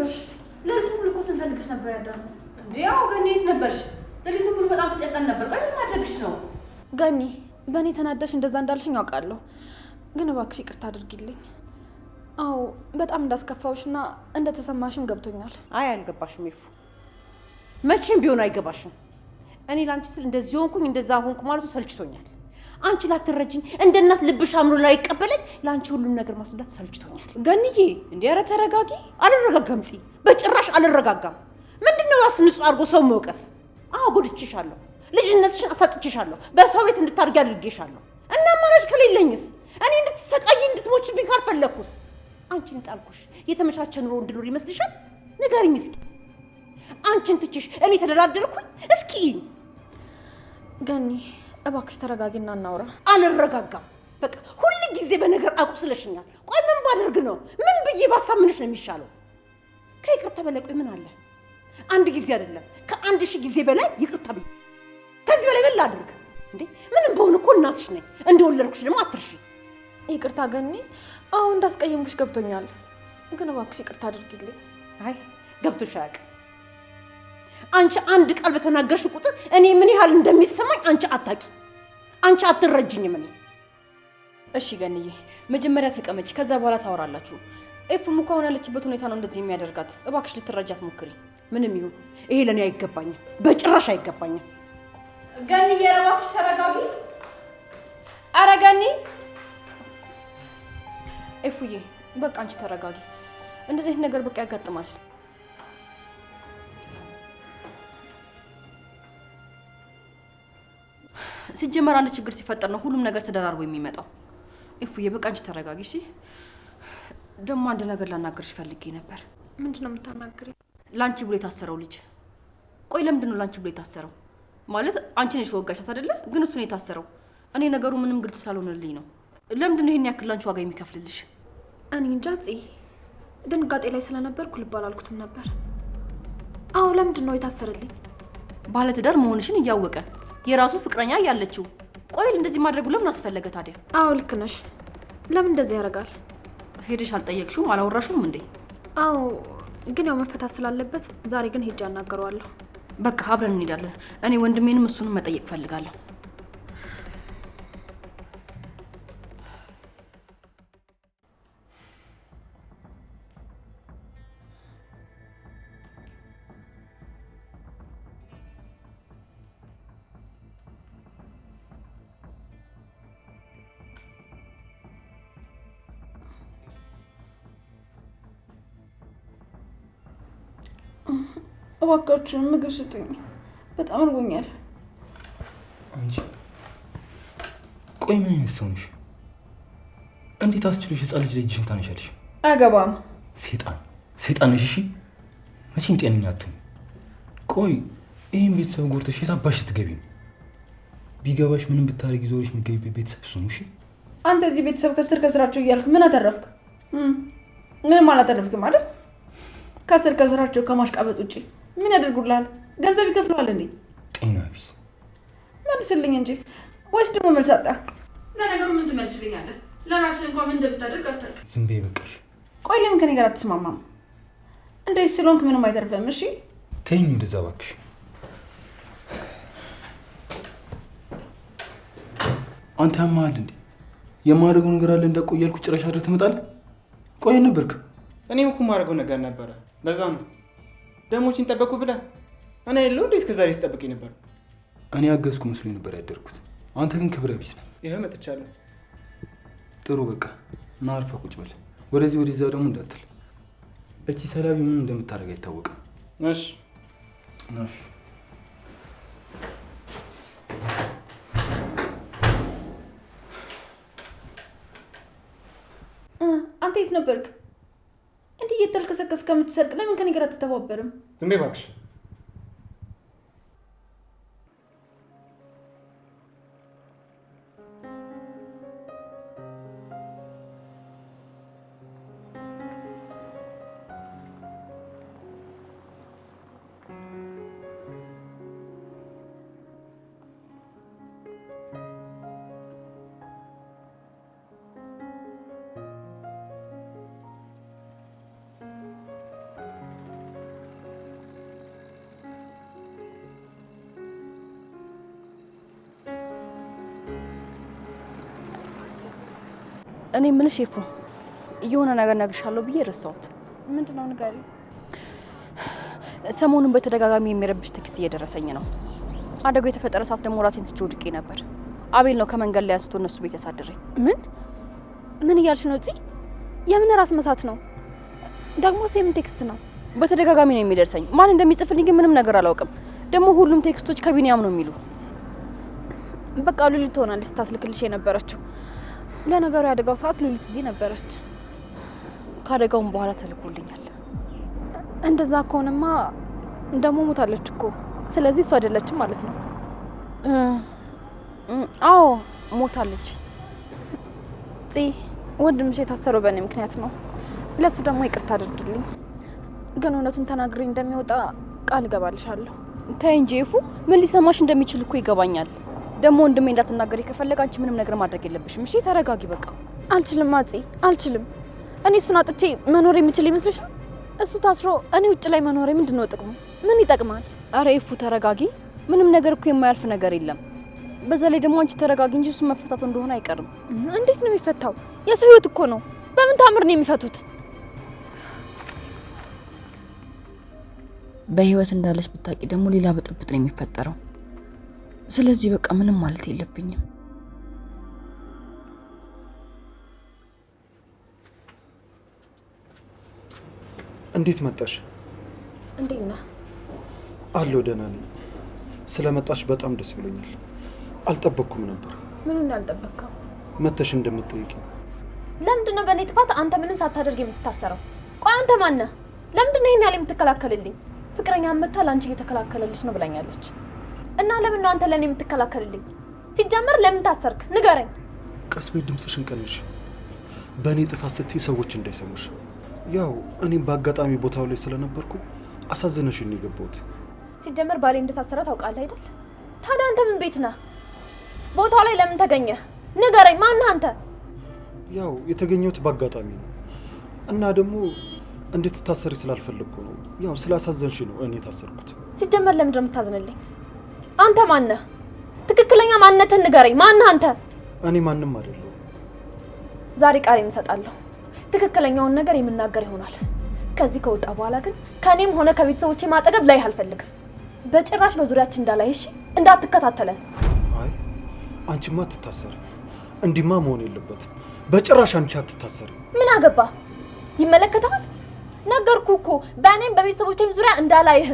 ነበርሽ? ለሊቱን ሙሉ እኮ ስንፈልግሽ ነበር ያዳነው። እንዴ ያው ገኒ የት ነበርሽ? ለሊቱን ሙሉ በጣም ተጨንቀን ነበር። ቆይ ምን ማድረግሽ ነው? ገኒ በእኔ ተናደሽ እንደዛ እንዳልሽኝ አውቃለሁ፣ ግን እባክሽ ይቅርታ አድርጊልኝ። አዎ በጣም እንዳስከፋውሽና እንደተሰማሽም ገብቶኛል። አይ አልገባሽም ይፉ፣ መቼም ቢሆን አይገባሽም። እኔ ላንቺ ስል እንደዚህ ሆንኩኝ እንደዛ ሆንኩ ማለቱ ሰልችቶኛል። አንቺ ላትረጂኝ እንደ እናት ልብሽ አምኖ ላይ ይቀበለኝ ላንቺ ሁሉን ነገር ማስረዳት ሰልችቶኛል። ገኒዬ እንዴ ኧረ ተረጋጊ። አልረጋጋም ፂ፣ በጭራሽ አልረጋጋም። ምንድነው ራስ ንጹህ አድርጎ ሰው መውቀስ? አዎ ጎድቼሻለሁ፣ ልጅነትሽን አሳጥቼሻለሁ፣ በሰው ቤት እንድታርጊ አድርጌሻለሁ። እና አማራጭ ከሌለኝስ? እኔ እንድትሰቃይ እንድትሞችብኝ ካልፈለኩስ? አንቺን ጣልኩሽ የተመቻቸ ኑሮ እንድኖር ይመስልሻል? ንገሪኝ እስኪ። አንቺን ትችሽ እኔ ተደላደልኩኝ? እስኪ ገኒ እባክሽ ተረጋጊና እናውራ። አልረጋጋም። በቃ ሁሉ ጊዜ በነገር አቁስለሽኛል። ቆይ ምን ባደርግ ነው? ምን ብዬ ባሳምንሽ ነው የሚሻለው? ከይቅርታ በላይ ቆይ ምን አለ? አንድ ጊዜ አይደለም ከ1000 ጊዜ በላይ ይቅርታ ብዬ ከዚህ በላይ ምን ላድርግ እንዴ? ምንም በሆነ እኮ እናትሽ ነኝ። እንደወለድኩሽ ደግሞ አትርሺ። ይቅርታ ገኒ፣ አዎ እንዳስቀየምኩሽ ገብቶኛል፣ ግን እባክሽ ይቅርታ አድርጊልኝ። አይ ገብቶሽ አያውቅም። አንቺ አንድ ቃል በተናገርሽ ቁጥር እኔ ምን ያህል እንደሚሰማኝ አንቺ አታቂ፣ አንቺ አትረጅኝም። እኔ እሺ ገኒዬ መጀመሪያ ተቀመጪ፣ ከዛ በኋላ ታወራላችሁ። ኤፉም እኮ አሁን ያለችበት ሁኔታ ነው እንደዚህ የሚያደርጋት። እባክሽ ልትረጃት ሞክሪ። ምንም ይሁን ይሄ ለኔ አይገባኝም፣ በጭራሽ አይገባኝም። ገኒዬ እባክሽ ተረጋጊ። ኧረ ገኒ ኤፉዬ በቃ አንቺ ተረጋጊ። እንደዚህ አይነት ነገር በቃ ያጋጥማል። ሲጀመር አንድ ችግር ሲፈጠር ነው ሁሉም ነገር ተደራርቦ የሚመጣው። ኤፉዬ በቃ አንቺ ተረጋጊ እሺ። ደግሞ አንድ ነገር ላናገርሽ ፈልጌ ነበር። ምንድነው የምታናግሪኝ? ላንቺ ብሎ የታሰረው ልጅ። ቆይ ለምንድን ነው ላንቺ ብሎ የታሰረው? ማለት አንቺ ነሽ ወጋሻት አይደለ? ግን እሱ ነው የታሰረው። እኔ ነገሩ ምንም ግልጽ ስላልሆነልኝ ነው። ለምንድን ነው ይሄን ያክል ላንቺ ዋጋ የሚከፍልልሽ? እኔ እንጃ ጽ፣ ድንጋጤ ላይ ስለነበርኩ ልብ አላልኩትም ነበር። አዎ ለምንድን ነው የታሰረልኝ? ባለትዳር መሆንሽን እያወቀ የራሱ ፍቅረኛ ያለችው። ቆይ እንደዚህ ማድረጉ ለምን አስፈለገ ታዲያ? አዎ ልክ ነሽ። ለምን እንደዚህ ያደርጋል? ሄደሽ አልጠየቅሽውም? አላወራሽውም እንዴ? አዎ ግን ያው መፈታት ስላለበት ዛሬ ግን ሄጄ አናገረዋለሁ። በቃ አብረን እንሄዳለን። እኔ ወንድሜንም እሱንም መጠየቅ ፈልጋለሁ። እባካችሁ ምግብ ስጡኝ፣ በጣም እርቦኛል። አንቺ ቆይ ምን አይነት ሰው ነሽ? እንዴት አስችሎሽ ህፃን ልጅ ላይ እጅሽን ታነሻለሽ? አያገባም። ሴጣን ነሽ። እሺ መቼም ጤነኛ አትሁኝ። ቆይ ይህን ቤተሰብ ጎርተሽ የት አባሽ ስትገቢ ነው? ቢገባሽ ምንም ብታረጊ ዞረሽ የምትገቢበት ቤተሰብ እሱ ነው። እሺ አንተ እዚህ ቤተሰብ ከስር ከስራቸው እያልክ ምን አተረፍክ? ምንም አላተረፍክም አይደል? ከስር ከስራቸው ከማሽቃበጥ ውጪ ምን ያደርጉልሃል? ገንዘብ ይከፍሉሃል እንዴ? ጤና ቢስ። መልስልኝ እንጂ ወይስ ደግሞ መልስ አጣ? ለነገሩ ምን ትመልስልኛለህ? ለራስህ እንኳን ምን እንደምታደርግ አታውቅም። ዝም በይ በቃሽ። ቆይ ለምን ከኔ ጋር አትስማማም? እንደዚህ ስለሆንክ ምንም አይተርፍም። እሺ ተይኝ ወደዛ እባክሽ። አንተ ያማሃል እንዴ? የማደርገው ነገር አለ እንዳቆይ ያልኩ ጭራሽ አድረህ ትመጣለህ? ቆይ ነበርክ? እኔም እኮ የማደርገው ነገር ነበረ። ለዛ ነው ደሞችን ጠበቁ ብለህ እኔ የለው እንዴ እስከ ዛሬ ስጠብቀኝ ነበር። እኔ አገዝኩ መስሎኝ ነበር ያደርኩት። አንተ ግን ክብረ ቢስ ነህ። ይሄ መጥቻለሁ። ጥሩ በቃ እና አርፈህ ቁጭ በል። ወደዚህ ወደዛ ደግሞ እንዳትል። እቺ ሰላቢ ምን እንደምታደርግ አይታወቅም። እሺ ናሽ አንተ የት ነበርክ? እንዲህ እየተልከሰከስክ ከምትሰርቅ ለምን ከኔ ጋር አትተባበርም? ዝም በይ እባክሽ። እኔ የምልሽ ሼፉ የሆነ ነገር ነግርሻለሁ ብዬ ረሳሁት። ምንድነው ንገሪኝ? ሰሞኑን በተደጋጋሚ የሚረብሽ ቴክስት እየደረሰኝ ነው። አደጋው የተፈጠረ ሰዓት ደግሞ ራሴን ስቼ ወድቄ ነበር። አቤል ነው ከመንገድ ላይ አንስቶ እነሱ ቤት ያሳደረኝ። ምን እያልሽ ነው? እዚህ የምን ራስ መሳት ነው? ደግሞ የምን ቴክስት ነው? በተደጋጋሚ ነው የሚደርሰኝ። ማን እንደሚጽፍልኝ ግን ምንም ነገር አላውቅም። ደግሞ ሁሉም ቴክስቶች ከቢኒያም ነው የሚሉ። በቃ ሉሊት ትሆናለች ስታስልክልሽ የነበረችው። ለነገሩ ያደጋው ሰዓት ሉሊት እዚህ ነበረች። ከአደጋውም በኋላ ተልኮልኛል። እንደዛ ከሆነማ ደግሞ ሞታለች እኮ። ስለዚህ እሱ አይደለችም ማለት ነው። አዎ ሞታለች። ወንድምሽ የታሰረው በእኔ ምክንያት ነው። ለሱ ደግሞ ይቅርታ አድርጊልኝ። ግን እውነቱን ተናግሬ እንደሚወጣ ቃል እገባልሻለሁ። ተይ እንጂ ኤፉ፣ ምን ሊሰማሽ እንደሚችል እኮ ይገባኛል። ደግሞ ወንድሜ እንዳትናገሪ ከፈለገ አንቺ ምንም ነገር ማድረግ የለብሽም። እሺ ተረጋጊ በቃ። አልችልም አልችልም። እኔ እሱን አጥቼ መኖር የምችል ይመስልሻል? እሱ ታስሮ እኔ ውጭ ላይ መኖሬ ምንድነው ጥቅሙ? ምን ይጠቅማል? አረ ኤፉ ተረጋጊ። ምንም ነገር እኮ የማያልፍ ነገር የለም። በዛ ላይ ደግሞ አንቺ ተረጋጊ እንጂ እሱ መፈታቱ እንደሆነ አይቀርም። እንዴት ነው የሚፈታው? የሰው ህይወት እኮ ነው። በምን ታምር ነው የሚፈቱት? በህይወት እንዳለች ብታቂ ደግሞ ሌላ ብጥብጥ ነው የሚፈጠረው። ስለዚህ በቃ ምንም ማለት የለብኝም። እንዴት መጣሽ? እንዴት ነህ? አለሁ ደህና ነኝ። ስለመጣሽ በጣም ደስ ብሎኛል። አልጠበቅኩም ነበር። ምኑን ያልጠበቅከው? መተሽ እንደምትጠይቂ። ለምንድን ነው በእኔ ጥፋት አንተ ምንም ሳታደርግ የምትታሰረው? ቆይ አንተ ማን ነህ? ለምንድን ነው ይሄን ያህል የምትከላከልልኝ? ፍቅረኛ መታ ለአንቺ እየተከላከለልሽ ነው ብላኛለች። እና ለምን ነው አንተ ለኔ የምትከላከልልኝ? ሲጀመር ለምን ታሰርክ? ንገረኝ። ቀስ በይ፣ ድምፅሽን ቀንሽ። በእኔ ጥፋት ስትይ ሰዎች እንዳይሰሙሽ። ያው እኔም በአጋጣሚ ቦታው ላይ ስለነበርኩ አሳዘነሽኝ ነው የገባሁት። ሲጀመር ባሌ እንደታሰረ ታውቃለህ አይደል? ታዲያ አንተ ምን ቤት ነህ? ቦታው ላይ ለምን ተገኘህ? ንገረኝ፣ ማን ነህ አንተ? ያው የተገኘሁት በአጋጣሚ ነው እና ደግሞ እንድትታሰሪ ስላልፈለግኩ ነው። ያው ስላሳዘንሽ ነው እኔ የታሰርኩት። ሲጀመር ለምንድን ነው የምታዝንልኝ? አንተ ማን ነህ? ትክክለኛ ማንነትህን ንገረኝ። ማን ነህ አንተ? እኔ ማንም አይደለሁ። ዛሬ ቃሌን እሰጣለሁ። ትክክለኛውን ነገር የምናገር ይሆናል። ከዚህ ከወጣ በኋላ ግን ከኔም ሆነ ከቤተሰቦቼ ማጠገብ ላይ አልፈልግም። በጭራሽ በዙሪያችን እንዳላይ። እሺ? እንዳትከታተለን። አይ አንቺማ አትታሰሪ። እንዲማ መሆን የለበትም። በጭራሽ አንቺ አትታሰሪ። ምን አገባ? ይመለከታል። ነገርኩ እኮ በእኔም በቤተሰቦቼም ዙሪያ እንዳላይህ።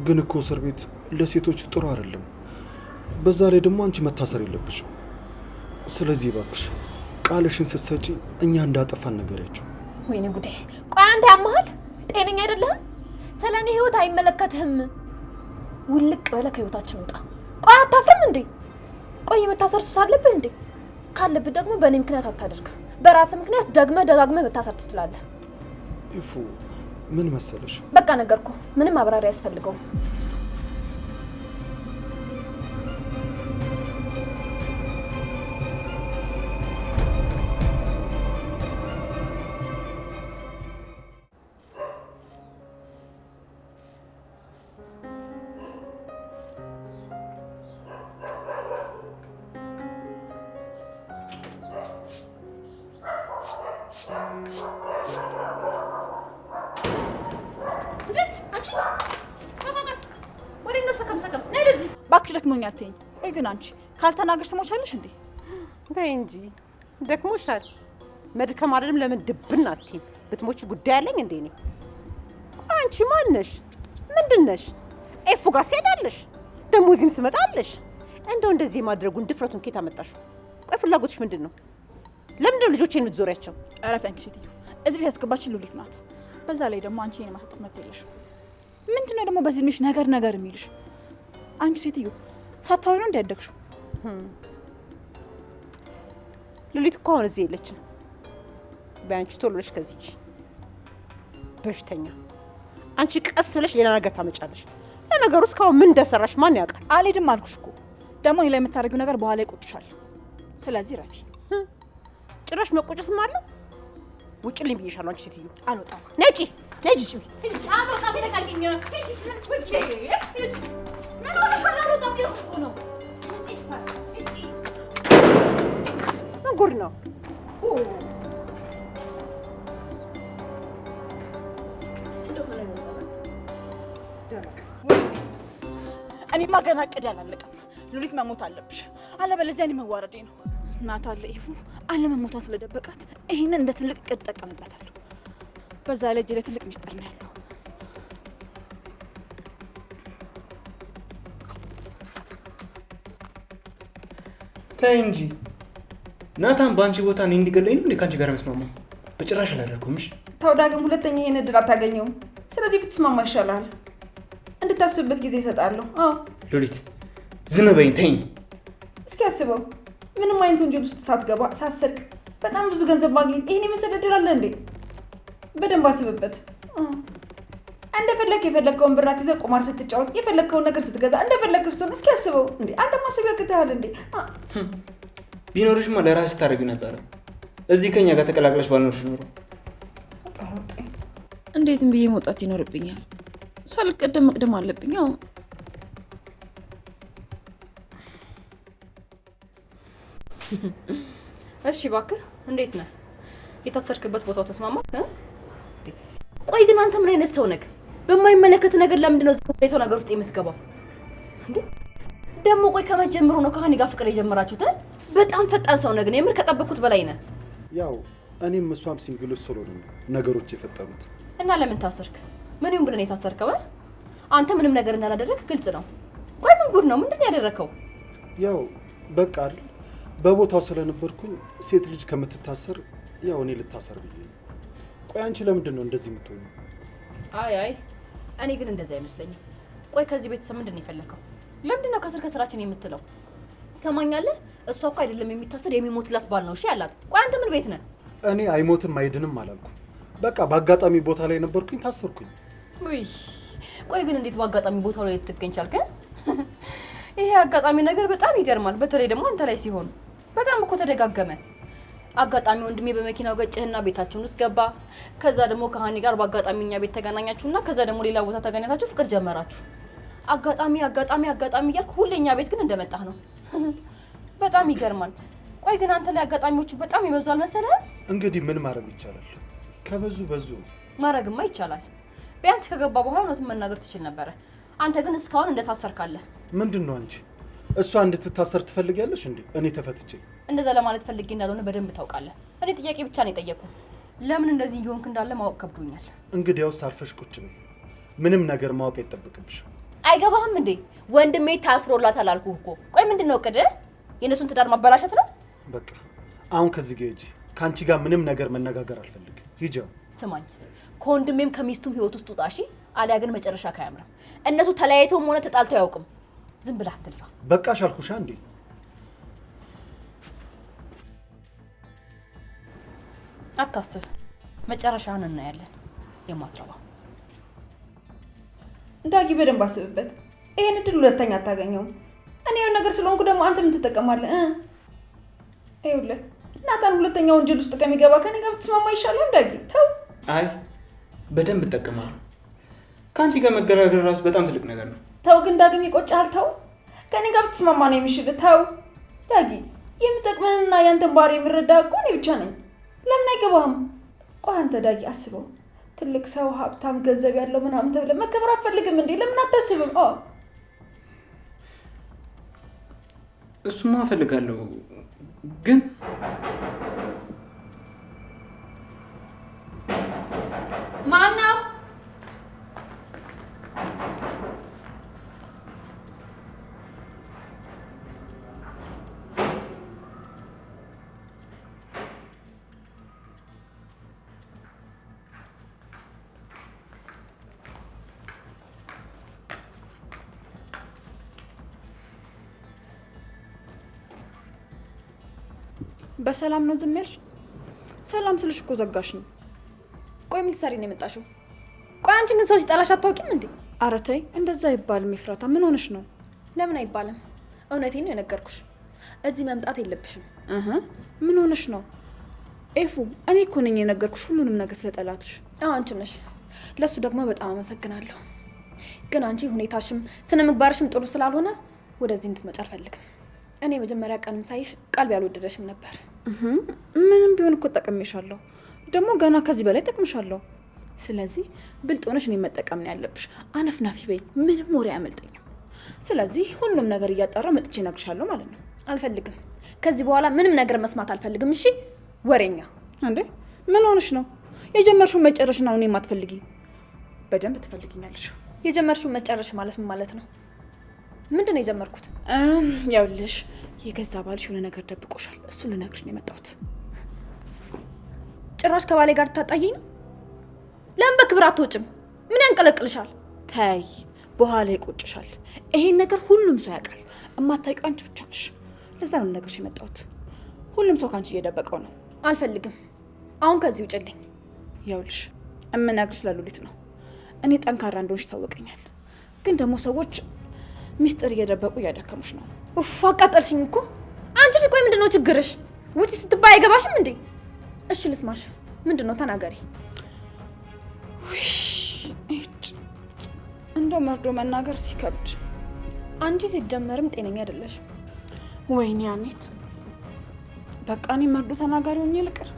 ግን እኮ እስር ቤት ለሴቶች ጥሩ አይደለም። በዛ ላይ ደግሞ አንቺ መታሰር የለብሽም። ስለዚህ እባክሽ ቃልሽን ስትሰጪ እኛ እንዳጠፋን ነገሪያቸው። ወይኔ ጉዴ! ቆይ አንተ ያመሃል? ጤነኛ አይደለህም። ስለኔ ህይወት አይመለከትህም። ውልቅ በለ ከህይወታችን ውጣ። ቆይ አታፍርም እንዴ? ቆይ የመታሰር ሱስ አለብህ እንዴ? ካለብህ ደግሞ በእኔ ምክንያት አታደርግ። በራስህ ምክንያት ደጋግመህ መታሰር ትችላለህ። ኢፉ ምን መሰለሽ፣ በቃ ነገርኩ። ምንም ማብራሪያ አያስፈልገውም። እባክሽ ደክሞኛል ተይኝ። ቆይ ግን አንቺ ካልተናገርሽ ትሞቻለሽ እንዴ? ተይ እንጂ ደክሞሻል። መድከም አይደለም ለምን ድብን አትይም? ብትሞቺ ጉዳይ አለኝ እንዴ እኔ? ቆይ አንቺ ማን ነሽ? ምንድን ነሽ? ኤፉ ጋር ሲሄዳለሽ ደግሞ እዚህም ስመጣለሽ። እንደው እንደዚህ የማድረጉን ድፍረቱን ኬት አመጣሽው? ቆይ ፍላጎትሽ ምንድን ነው? ለምንድን ነው ልጆቼን የምትዞሪያቸው? ኧረ ፈንክ ሴትዮ፣ እዚህ ቤት ያስገባችን ሉሊት ናት። በዛ ላይ ደግሞ አንቺ የኔ ማሳጠት መብት የለሽም። ምንድን ነው ደግሞ በዚህ እድሜሽ ነገር የሚልሽ? አንቺ ሴትዮ ሳታወሪ ነው እንዲያደግሽው። ሉሊት እኮ አሁን እዚህ የለችም። በአንቺ ቶሎ ብለሽ ከዚች በሽተኛ አንቺ ቀስ ብለሽ ሌላ ነገር ታመጫለሽ። ለነገሩ እስካሁን ምን እንደሰራሽ ማን ያውቃል? አልሄድም አልኩሽ እኮ። ደግሞ እኔ ላይ የምታደርጊው ነገር በኋላ ይቆጭሻል። ስለዚህ ረፊ። ጭራሽ መቆጨትም አለው። ውጭ ልኝ ብዬሻለሁ። አንቺ ሴትዮ አልወጣም። ነጪ ነጂ ጭ አልወጣም። ይለቃልኝ። ምን ጉድ ነው? እኔማ ገና እቅድ አላለቀም። ሉሊት መሞት አለብሽ፣ አለበለዚያ እኔ መዋረዴ ነው። እናት አለ ኢፉ አለመሞቷን ስለደበቃት ይሄንን እንደ ትልቅ እቅድ እጠቀምበታለሁ። በዛ ላይ እጄ ላይ ትልቅ ሚስጥር ነው ያለው። ተይ እንጂ ናታን በአንቺ ቦታ እኔ እንዲገለኝ ነው እንዴ ከአንቺ ጋር መስማማው? በጭራሽ አላደርገውም። እሺ ተው ዳግም፣ ሁለተኛ ይሄን እድል አታገኘውም። ስለዚህ ብትስማማ ይሻላል። እንድታስብበት ጊዜ እሰጣለሁ። አዎ ሉሊት ዝም በይኝ፣ ተይኝ። እስኪ አስበው፣ ምንም አይነት ወንጀል ውስጥ ሳትገባ ሳትሰርቅ በጣም ብዙ ገንዘብ ማግኘት ይሄን የመሰለ እድል አለ እንዴ? በደንብ አስብበት። እንደፈለክ የፈለከውን ብር ይዘህ ቁማር ስትጫወት፣ የፈለከውን ነገር ስትገዛ፣ እንደፈለክ ስትሆን እስኪ አስበው እንዴ! አንተ ማሰብ ያቅትሃል እንዴ? ቢኖርሽማ ለራስሽ ታደርጊው ነበረ። እዚህ ከኛ ጋር ተቀላቅለሽ ባልኖርሽ ኖሮ እንዴትም ብዬ መውጣት ይኖርብኛል። ሳልቀደም መቅደም አለብኝ። አዎ እሺ እባክህ እንዴት ነህ? የታሰርክበት ቦታው ተስማማ? ቆይ ግን አንተ ምን አይነት ሰው ነህ? በማይመለከት ነገር ለምንድን ነው የሰው ነገር ውስጥ የምትገባው? እንዴ ደግሞ ቆይ ከመጀመሩ ነው ከሀኒ ጋር ፍቅር የጀመራችሁት? በጣም ፈጣን ሰው ነህ ግን የምር ከጠበቅኩት በላይ ነህ። ያው እኔም እሷም ሲንግሎች ስለሆነ ነው ነገሮች የፈጠሩት። እና ለምን ታሰርክ? ምን ይሁን ብለን የታሰርከው? አንተ ምንም ነገር እንዳላደረክ ግልጽ ነው። ቆይ ምን ጉድ ነው? ምንድን ያደረከው? ያው በቃ አይደል በቦታው ስለነበርኩኝ ሴት ልጅ ከምትታሰር ያው እኔ ልታሰር ብዬ ነው። ቆይ አንቺ ለምንድን ነው እንደዚህ የምትሆኚው? አይ እኔ ግን እንደዛ አይመስለኝም። ቆይ ከዚህ ቤተሰብ ምንድን ነው የፈለከው? ለምንድን ነው ከስር ከስራችን የምትለው? ትሰማኛለህ? እሷ እኮ አይደለም የሚታሰር የሚሞትላት ባል ነው። እሺ ያላት። ቆይ አንተ ምን ቤት ነህ? እኔ አይሞትም አይድንም አላልኩም። በቃ በአጋጣሚ ቦታ ላይ ነበርኩኝ ታሰርኩኝ። ውይ ቆይ ግን እንዴት በአጋጣሚ ቦታው ላይ ልትገኝ ቻልክ? ይሄ አጋጣሚ ነገር በጣም ይገርማል። በተለይ ደግሞ አንተ ላይ ሲሆን በጣም እኮ ተደጋገመ። አጋጣሚ ወንድሜ በመኪናው ገጨህና ቤታችሁን ውስጥ ገባ። ከዛ ደግሞ ከሀኒ ጋር በአጋጣሚ እኛ ቤት ተገናኛችሁና ከዛ ደግሞ ሌላ ቦታ ተገናኛችሁ ፍቅር ጀመራችሁ። አጋጣሚ እያልኩ ሁሌ እኛ ቤት ግን እንደመጣህ ነው። በጣም ይገርማል። ቆይ ግን አንተ ላይ አጋጣሚዎቹ በጣም ይበዙ አልመሰለህም? እንግዲህ ምን ማድረግ ይቻላል? ከበዙ በዙ። ማድረግማ ይቻላል። ቢያንስ ከገባ በኋላ እውነቱን መናገር ትችል ነበረ። አንተ ግን እስካሁን እንደታሰርካለህ። ምንድን ነው አንቺ እሷ እንድትታሰር ትፈልጊያለሽ እንዴ? እኔ ተፈትቼ እንደዛ ለማለት ፈልጌ እንዳልሆነ በደንብ ታውቃለህ። እኔ ጥያቄ ብቻ ነው የጠየኩህ። ለምን እንደዚህ እየሆንክ እንዳለ ማወቅ ከብዶኛል። እንግዲያውስ አርፈሽ ቁጭ በይ። ምንም ነገር ማወቅ አይጠበቅብሽም። አይገባህም እንዴ? ወንድሜ ታስሮላታል አልኩህ እኮ። ቆይ ምንድን ነው እቅድህ? የእነሱን ትዳር ማበላሸት ነው? በቃ አሁን ከዚህ ጋር ሂጂ። ከአንቺ ጋር ምንም ነገር መነጋገር አልፈልግም። ሂጂ። ስማኝ፣ ከወንድሜም ከሚስቱም ህይወት ውስጥ ውጣ እሺ? አሊያ ግን መጨረሻ ካያምራም። እነሱ ተለያይተውም ሆነ ተጣልተው አያውቅም። ዝም ብለህ አትልፋ። በቃሽ አልኩሽ እንዴ። አታስብ፣ መጨረሻህን እናያለን። የማትረባ ዳጊ፣ በደንብ አስብበት። ይሄን እድል ሁለተኛ አታገኘውም። እኔ የሆነ ነገር ስለሆንኩ ደግሞ አንተ ምን ትጠቀማለህ? ይኸውልህ ናታን ሁለተኛ ወንጀል ውስጥ ከሚገባ ከኔ ጋር ብትስማማ ይሻላል። ዳጊ ተው። አይ በደንብ እጠቀማለሁ። ከአንቺ ጋር መገራገር ራሱ በጣም ትልቅ ነገር ነው። ተው ግን ዳግም ይቆጫል። ተው፣ ከኔ ጋር ብትስማማ ነው የሚሽልህ። ተው ዳጊ፣ የምጠቅምህንና ያንተን ባህሪ የምረዳ እኮ እኔ ብቻ ነኝ። ለምን አይገባህም? ቆይ አንተ ዳጊ አስበው፣ ትልቅ ሰው ሀብታም፣ ገንዘብ ያለው ምናምን ተብለህ መከበር አትፈልግም እንዴ? ለምን አታስብም? እሱማ እፈልጋለሁ ግን ማነው? በሰላም ነው ዝም ያልሽ? ሰላም ስልሽ እኮ ዘጋሽኝ። ቆይ ምን ልትሰሪ ነው የመጣሽው? ቆይ አንቺ ግን ሰው ሲጠላሽ አታውቂም እንዴ? ኧረ ተይ እንደዛ አይባልም። ኤፍራታ ምን ሆነሽ ነው? ለምን አይባልም? እውነቴን ነው የነገርኩሽ። እዚህ መምጣት የለብሽም። ምን ሆነሽ ነው? ኤፉ እኔ እኮ ነኝ የነገርኩሽ ሁሉንም ነገር ስለጠላትሽ። አንቺ ነሽ። ለሱ ደግሞ በጣም አመሰግናለሁ። ግን አንቺ ሁኔታሽም ስነ ምግባርሽም ጥሩ ስላልሆነ ወደዚህ እንድትመጪ አልፈልግም። እኔ መጀመሪያ ቀንም ሳይሽ ቀልብ ያልወደደሽም ነበር። ምንም ቢሆን እኮ ጠቅሜሻለሁ። ደግሞ ገና ከዚህ በላይ ጠቅምሻለሁ። ስለዚህ ብልጥ ሆነሽ እኔን መጠቀም ነው ያለብሽ። አነፍናፊ በይ፣ ምንም ወሬ አያመልጠኝም። ስለዚህ ሁሉም ነገር እያጣራ መጥቼ እነግርሻለሁ ማለት ነው። አልፈልግም። ከዚህ በኋላ ምንም ነገር መስማት አልፈልግም። እሺ ወሬኛ። እንዴ ምን ሆነሽ ነው? የጀመርሽውን መጨረሽ ነው እኔ የማትፈልጊ? በደንብ ትፈልጊኛለሽ። የጀመርሽውን መጨረሽ ማለት ምን ማለት ነው? ምንድን ነው የጀመርኩት? ያውልሽ የገዛ ባልሽ የሆነ ነገር ደብቆሻል። እሱ ልነግርሽ ነው የመጣሁት። ጭራሽ ከባሌ ጋር ታጣይኝ ነው? ለምን በክብር አትወጭም? ምን ያንቀለቅልሻል? ተይ፣ በኋላ ይቆጭሻል። ይሄን ነገር ሁሉም ሰው ያውቃል። እማታውቂው አንቺ ብቻ ነሽ። ለዛ ነው ልነግርሽ የመጣሁት። ሁሉም ሰው ካንቺ እየደበቀው ነው። አልፈልግም። አሁን ከዚህ ውጭልኝ። ያውልሽ እምነግርሽ ለሉሊት ነው። እኔ ጠንካራ እንደሆንሽ ይታወቀኛል። ግን ደግሞ ሰዎች ሚስጥር እየደበቁ እያደከሙሽ ነው። ኡፍ አቃጠልሽኝ እኮ አንቺ። ቆይ ምንድን ነው ችግርሽ? ውጪ ስትባይ አይገባሽም እንዴ? እሺ ልስማሽ። ምንድን ነው ተናገሪ። እንደው መርዶ መናገር ሲከብድ። አንቺ ሲጀመርም ጤነኛ አይደለሽም። ወይኔ አኔት፣ በቃ እኔ መርዶ ተናጋሪ ሆኜ ልቅር።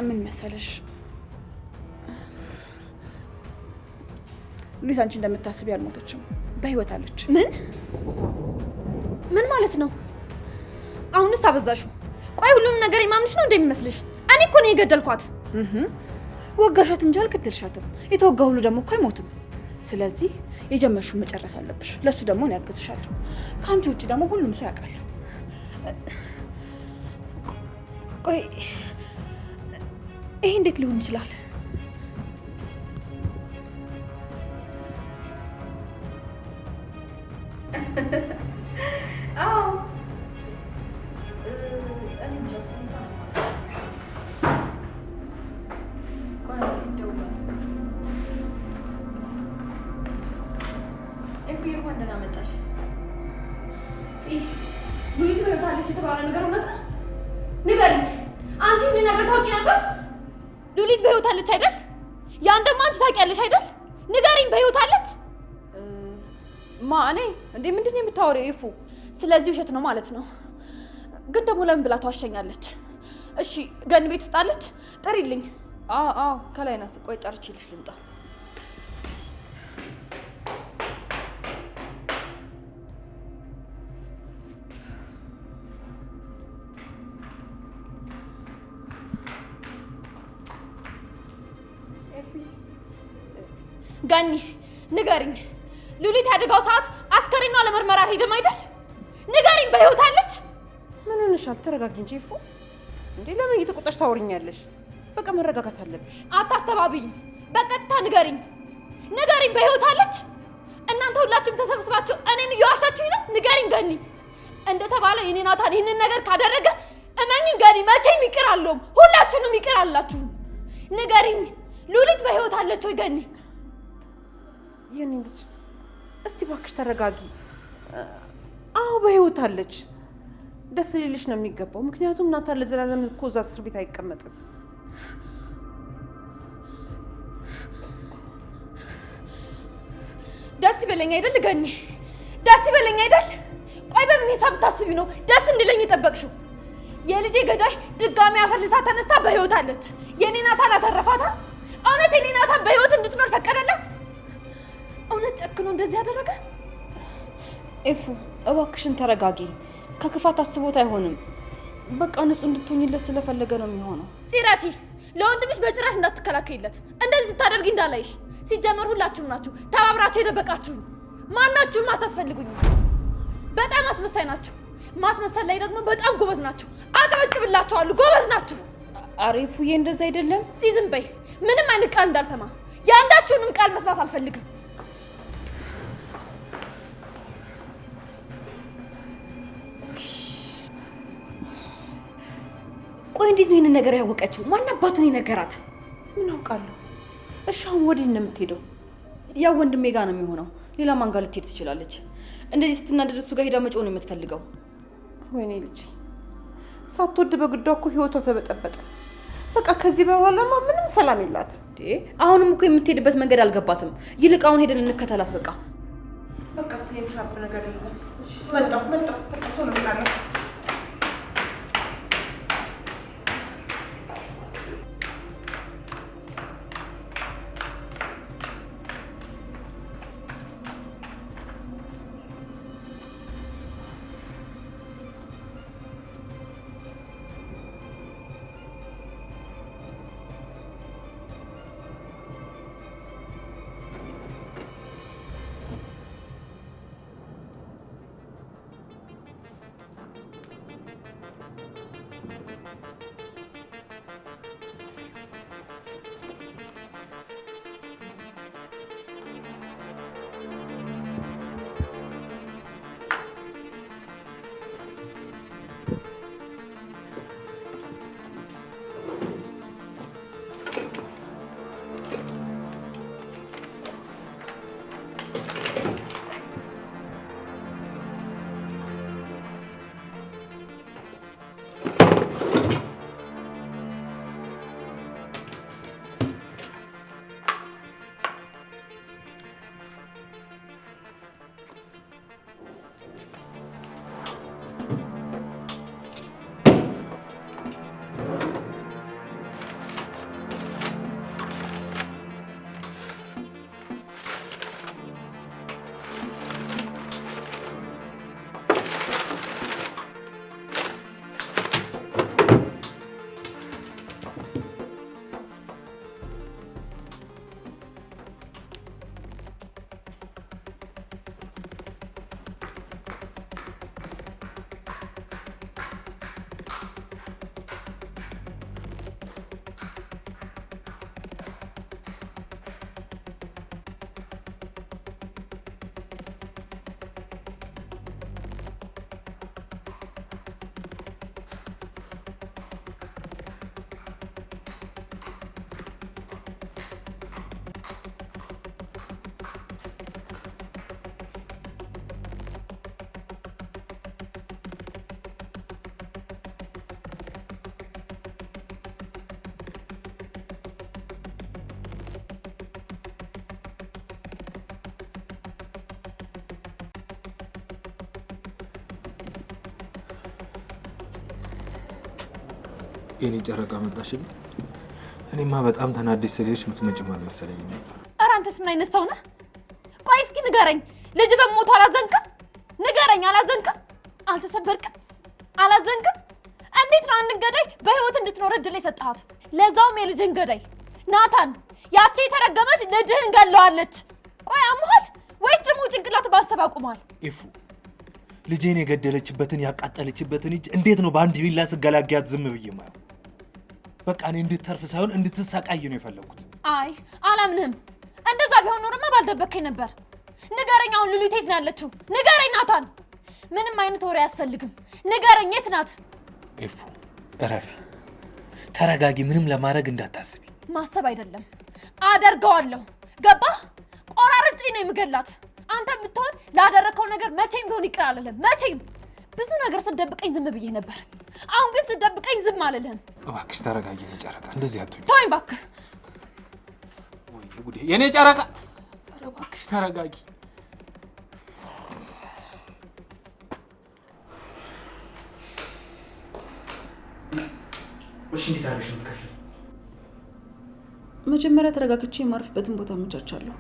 ምን መሰለሽ ሉሊት፣ አንቺ እንደምታስቢ አልሞተችም፣ በህይወት አለች። ምን ማለት ነው? አሁንስ አበዛሹ። ቆይ ሁሉንም ነገር የማምንሽ ነው እንደሚመስልሽ? እኔ እኮ ነው የገደልኳት። ወጋሻት እንጂ አልገደልሻትም። የተወጋ ሁሉ ደግሞ እኮ አይሞትም። ስለዚህ የጀመርሽውን መጨረስ አለብሽ። ለሱ ደግሞ እኔ ያግዝሻለሁ። ከአንቺ ውጭ ደግሞ ሁሉም ሰው ያውቃል። ቆይ ይሄ እንዴት ሊሆን ይችላል? ሉሊት በህይወት አለች አይደል? ያን ደግሞ አንቺ ታውቂያለሽ አይደል? ንገሪኝ፣ በህይወት አለች? እኔ እንዴ ምንድን ነው የምታወሪው? ይፉ ስለዚህ ውሸት ነው ማለት ነው። ግን ደግሞ ለምን ብላ ተዋሸኛለች? እሺ ገኒ ቤት ውስጥ አለች? ጥሪልኝ። አዎ ከላይ ናት። ቆይ ጠርቼልሽ ልምጣ። ገኒ ንገሪኝ፣ ሉሊት ያደጋው ሰዓት አስከሬኗ ለምርመራ ሄደም አይደል? ንገሪኝ፣ በህይወት አለች? ምን ሆነሻል? ተረጋጊ እንጂ ይፉ። እንዴ ለምን እየተቆጣሽ ታወሪኛለሽ? በቃ መረጋጋት አለብሽ። አታስተባብኝ። በቀጥታ ንገሪኝ፣ በህይወት አለች? እናንተ ሁላችሁም ተሰብስባችሁ እኔን እየዋሻችሁኝ ነው። ንገሪኝ ገኒ። እንደተባለው የኔ ናታን ይህንን ነገር ካደረገ እመኝኝ ገኒ፣ መቼም ይቅር አለውም። ሁላችሁንም ይቅር አላችሁ። ንገሪኝ፣ ሉሊት በህይወት አለች ወይ ገኒ? የኔ ልጅ እስቲ እባክሽ ተረጋጊ። አዎ በህይወት አለች። ደስ ሊልሽ ነው የሚገባው። ምክንያቱም ናታን ለዘላለም እኮ እዛ እስር ቤት አይቀመጥም። ደስ ይበለኝ አይደል ገኒ? ደስ ይበለኝ አይደል? ቆይ በምን ሂሳብ ታስቢ ነው ደስ እንድለኝ የጠበቅሽው? የልጄ ገዳይ ድጋሚ አፈር ልሳ ተነስታ በህይወት አለች። የኔ ናታን አተረፋታ? እውነት የኔ ናታን በህይወት እንድትኖር ፈቀደላት? እውነት ጨክኖ እንደዚህ ያደረገ? ኤፉ እባክሽን ተረጋጊ። ከክፋት አስቦት አይሆንም። በቃ ንጹህ እንድትሆኝለት ስለፈለገ ነው የሚሆነው። ጽራፊ ለወንድምሽ በጭራሽ እንዳትከላከይለት። እንደዚህ ስታደርጊ እንዳላይሽ። ሲጀመር ሁላችሁም ናችሁ ተባብራችሁ የደበቃችሁኝ። ማናችሁም አታስፈልጉኝም። በጣም አስመሳይ ናችሁ። ማስመሰል ላይ ደግሞ በጣም ጎበዝ ናችሁ። አጨበጭብላችኋለሁ። ጎበዝ ናችሁ። ኧረ ኤፉዬ እንደዛ አይደለም። ዝም በይ። ምንም አይነት ቃል እንዳልሰማ። የአንዳችሁንም ቃል መስማት አልፈልግም። ቆይ እንዴት ነው ይሄንን ነገር ያወቀችው? ማን አባቱን ይነገራት? ምን አውቃለሁ። እሺ አሁን ወዴት ነው የምትሄደው? ያው ወንድሜ ጋር ነው የሚሆነው። ሌላ ማን ጋር ልትሄድ ትችላለች? እንደዚህ ስትናደድ እሱ ጋር ሄዳ መጮህ ነው የምትፈልገው። ወይኔ ልጅ ሳትወድ በግዷ እኮ ህይወቷ ተበጠበጠ። በቃ ከዚህ በኋላማ ምንም ሰላም የላትም። አሁንም እኮ የምትሄድበት መንገድ አልገባትም። ይልቅ አሁን ሄደን እንከተላት። በቃ በቃ ስኔም ሻርፕ ነገር ልበስ። መጣሁ ቶሎ እመጣለሁ። የኔ ጨረቃ መጣሽልኝ። እኔማ በጣም ተናደሽ ስለሽ ምትመጭም አልመሰለኝም ነበር። ኧረ አንተስ ምን አይነት ሰው ነህ? ቆይ እስኪ ንገረኝ፣ ልጅ በሞቱ አላዘንክም? ንገረኝ፣ አላዘንክም? አልተሰበርክም? አላዘንክም? እንዴት ነው አንድ ገዳይ በህይወት እንድትኖር እድል የሰጠሃት? ለዛውም የልጅን ገዳይ ናታን። ያቺ የተረገመች ልጅህን ገለዋለች። ቆይ አምሃል ወይስ ደግሞ ጭንቅላት ባሰብ አቁሟል? ኢፉ ልጄን የገደለችበትን ያቃጠለችበትን እጅ እንዴት ነው በአንድ ቢላ ስገላግያት ዝም ብዬ ማየው? በቃ እኔ እንድትተርፍ ሳይሆን እንድትሰቃይ ነው የፈለኩት። አይ አላምንህም። እንደዛ ቢሆን ኖርማ ባልደበከኝ ነበር። ንገረኝ፣ አሁን ሉሊት የት ነው ያለችው? ንገረኝ ናታን። ምንም አይነት ወሬ አያስፈልግም። ንገረኝ፣ የት ናት? ኢፉ እረፊ፣ ተረጋጊ። ምንም ለማድረግ እንዳታስቢ። ማሰብ አይደለም አደርገዋለሁ። ገባህ? ቆራርጬ ነው የምገላት። አንተ ብትሆን ላደረከው ነገር መቼም ቢሆን ይቅር አልልህም። መቼም ብዙ ነገር ስትደብቀኝ ዝም ብዬ ነበር። አሁን ግን ስትደብቀኝ ዝም አልልህም። እባክሽ ተረጋጊ የኔ ጨረቃ፣ እንደዚህ አትሁኝ። ተወኝ እባክህ። ወይኔ ጉዴ የኔ ጨረቃ፣ ኧረ እባክሽ ተረጋጊ። እሺ እንዴት አለሽ ነው ከሽ? መጀመሪያ ተረጋግቼ የማርፍበትን ቦታ አመቻቻለሁ።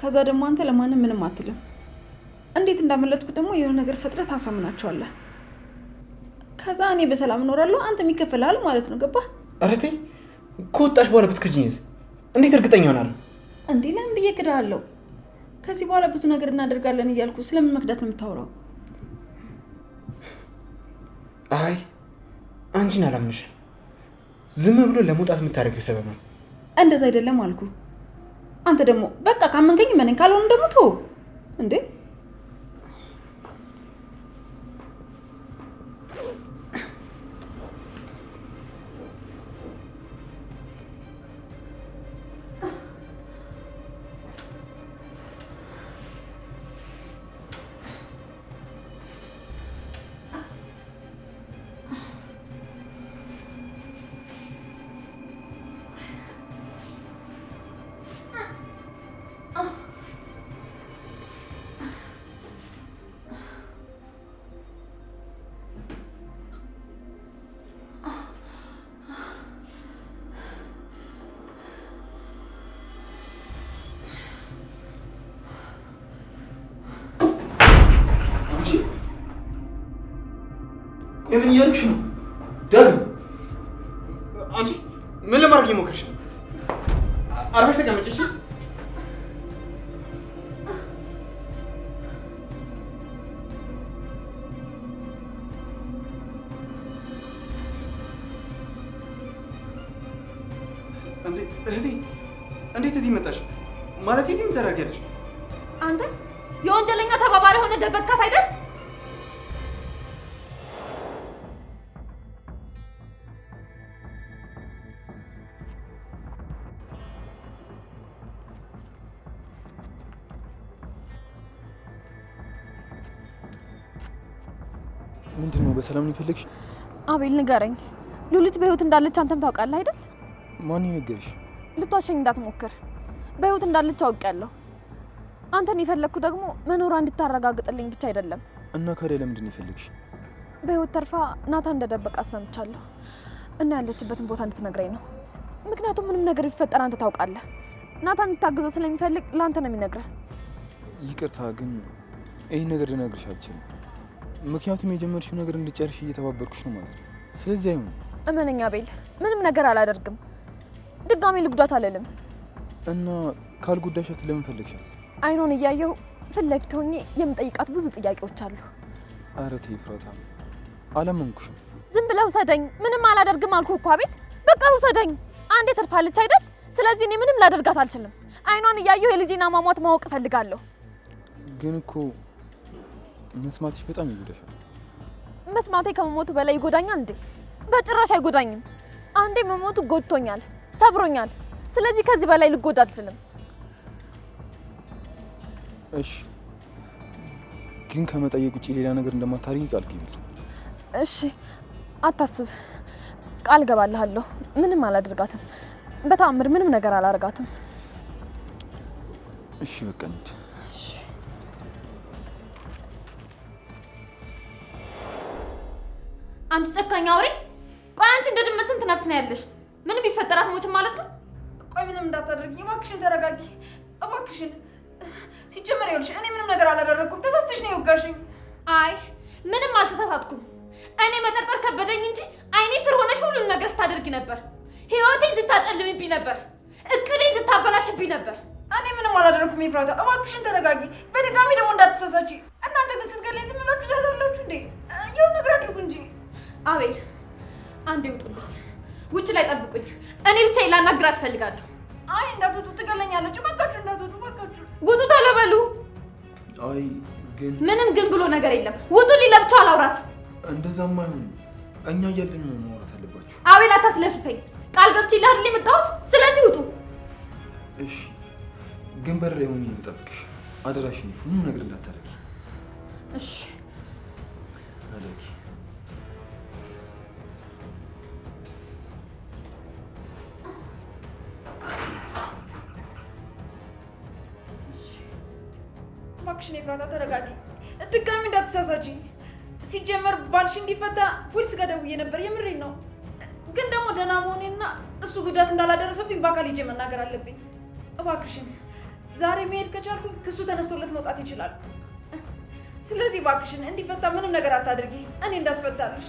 ከዛ ደግሞ አንተ ለማንም ምንም አትልም። እንዴት እንዳመለጥኩ ደግሞ የሆነ ነገር ፈጥረህ ታሳምናቸዋለህ። ከዛ እኔ በሰላም እኖራለሁ፣ አንተም ይከፈላል ማለት ነው። ገባህ? ኧረ ተይ፣ ከወጣሽ በኋላ ብትክጂኝስ እንዴት እርግጠኛ ሆናለሁ? እንዴ ለምን ብዬ እክድሃለሁ? ከዚህ በኋላ ብዙ ነገር እናደርጋለን እያልኩ ስለምን መክዳት ነው የምታወራው? አይ አንቺን አላምንሽም። ዝም ብሎ ለመውጣት የምታደርጊው ሰበብ ነው። እንደዛ አይደለም አልኩ። አንተ ደግሞ በቃ ካመንከኝ መነኝ፣ ካልሆነ ደግሞ ተው። እንዴ ቆይ ምን እያደረግሽ ነው? ዳግም አንቺ ምን ለማድረግ እየሞከርሽ ነው? አርፈሽ ተቀመጪ እሺ? እህቴ እንዴት እዚህ መጣሽ? ማለት እዚህ ምን ታደርጊያለሽ? አንተ የወንጀለኛ ተባባሪ ሆነ ደበካት አይደል? ምንድን ነው? በሰላም ነው የፈለግሽ? አቤል ንገረኝ። ሉሊት በህይወት እንዳለች አንተም ታውቃለህ አይደል? ማን ነገርሽ? ልትዋሸኝ እንዳትሞክር። በህይወት እንዳለች አውቄያለሁ። አንተን የፈለግኩ ደግሞ መኖሯ እንድታረጋግጥልኝ ብቻ አይደለም። እና ካዲያ ለምንድን ነው የፈለግሽ? በህይወት ተርፋ ናታ እንደደበቃት ሰምቻለሁ እና ያለችበትን ቦታ እንድትነግረኝ ነው። ምክንያቱም ምንም ነገር ቢፈጠር አንተ ታውቃለህ። ናታ እንድታግዘው ስለሚፈልግ ለአንተ ነው የሚነግረህ። ይቅርታ ግን ይህን ነገር ልነግርሽ አልችልም። ምክንያቱም የጀመርሽው ነገር እንድጨርሽ እየተባበርኩሽ ነው ማለት ነው። ስለዚህ አይሆንም። እመነኛ አቤል፣ ምንም ነገር አላደርግም። ድጋሜ ልጉዳት አልልም። እና ካልጉዳሻት ለምን ፈለግሻት? አይኗን እያየሁ ፊት ለፊት ሆኜ የምጠይቃት ብዙ ጥያቄዎች አሉ። ኧረ ተይ ፍራታ፣ አላመንኩሽም። ዝም ብለህ ውሰደኝ። ምንም አላደርግም አልኩህ እኮ አቤል። በቃ ውሰደኝ። አንዴ ተርፋለች አይደል? ስለዚህ እኔ ምንም ላደርጋት አልችልም። አይኗን እያየሁ የልጄን አሟሟት ማወቅ እፈልጋለሁ። ግን እኮ መስማትሽ በጣም ይጎዳሻል። መስማቴ ከመሞቱ በላይ ይጎዳኛል እንዴ? በጭራሽ አይጎዳኝም። አንዴ መሞቱ ጎድቶኛል፣ ሰብሮኛል። ስለዚህ ከዚህ በላይ ልጎዳ አልችልም። እሺ፣ ግን ከመጠየቅ ውጪ ሌላ ነገር እንደማታደርጊ ቃል ግቢልኝ። እሺ፣ አታስብ። ቃል ገባልሃለሁ። ምንም አላደርጋትም። በተአምር ምንም ነገር አላደርጋትም። እሺ፣ በቃ እንሂድ። አንቺ ጨካኝ አውሬ! ቆይ አንቺ እንደ ድመት ስንት ነፍስ ነው ያለሽ? ምንም ቢፈጠራት ሞችም ማለት ነው? ቆይ ምንም እንዳታደርጊ እባክሽን፣ ተረጋጊ እባክሽን። ሲጀመር ይኸውልሽ እኔ ምንም ነገር አላደረኩም። ተሳስተሽ ነው የወጋሽኝ። አይ ምንም አልተሳሳትኩም። እኔ መጠርጠር ከበደኝ እንጂ አይኔ ስር ሆነሽ ሁሉን ነገር ስታደርጊ ነበር። ህይወቴን ስታጨልምብኝ ነበር። እቅዴን ስታበላሽብኝ ነበር። እኔ ምንም አላደረኩም። ይፍራታ እባክሽን ተረጋጊ። በድጋሚ ደግሞ እንዳትሳሳቺ። እናንተ ግን ስትገለኝ ዝም ብላችሁ ትላላችሁ እንዴ? የሆነ ነገር አድርጉ እንጂ። አቤል አንዴ ውጡልኝ። ውጭ ላይ ጠብቁኝ። እኔ ብቻዬን ላናግራት እፈልጋለሁ። አይ እንዳትወጡ፣ ትገለኛለች። እባካችሁ እንዳትወጡ፣ እባካችሁ ውጡ ቶሎ በሉ። አይ ግን ምንም ግን ብሎ ነገር የለም። ውጡልኝ፣ ለብቻው አላውራት። እንደዛማ አይሆንም። እኛ እያለን ነው ማውራት አለባችሁ። አቤል አታስለፍፈኝ። ቃል ገብቼልህ አይደል የመጣሁት? ስለዚህ ውጡ። እሺ፣ ግን በር ላይ ሆኜ ልጠብቅሽ። አደራሽን ምንም ነገር እንዳታደርጊ። እሺ አደርጊ። እባክሽን ኤፍራታ ተረጋጊ። ድጋሚ እንዳትሳሳቺ። ሲጀመር ባልሽ እንዲፈታ ፖሊስ ጋር ደውዬ ነበር። የምሬን ነው። ግን ደግሞ ደህና መሆኔና እሱ ጉዳት እንዳላደረሰብኝ በአካል ሄጄ መናገር አለብኝ። እባክሽን ዛሬ መሄድ ከቻልኩኝ ክሱ ተነስቶለት መውጣት ይችላል። ስለዚህ እባክሽን እንዲፈታ ምንም ነገር አታድርጊ። እኔ እንዳስፈታልሽ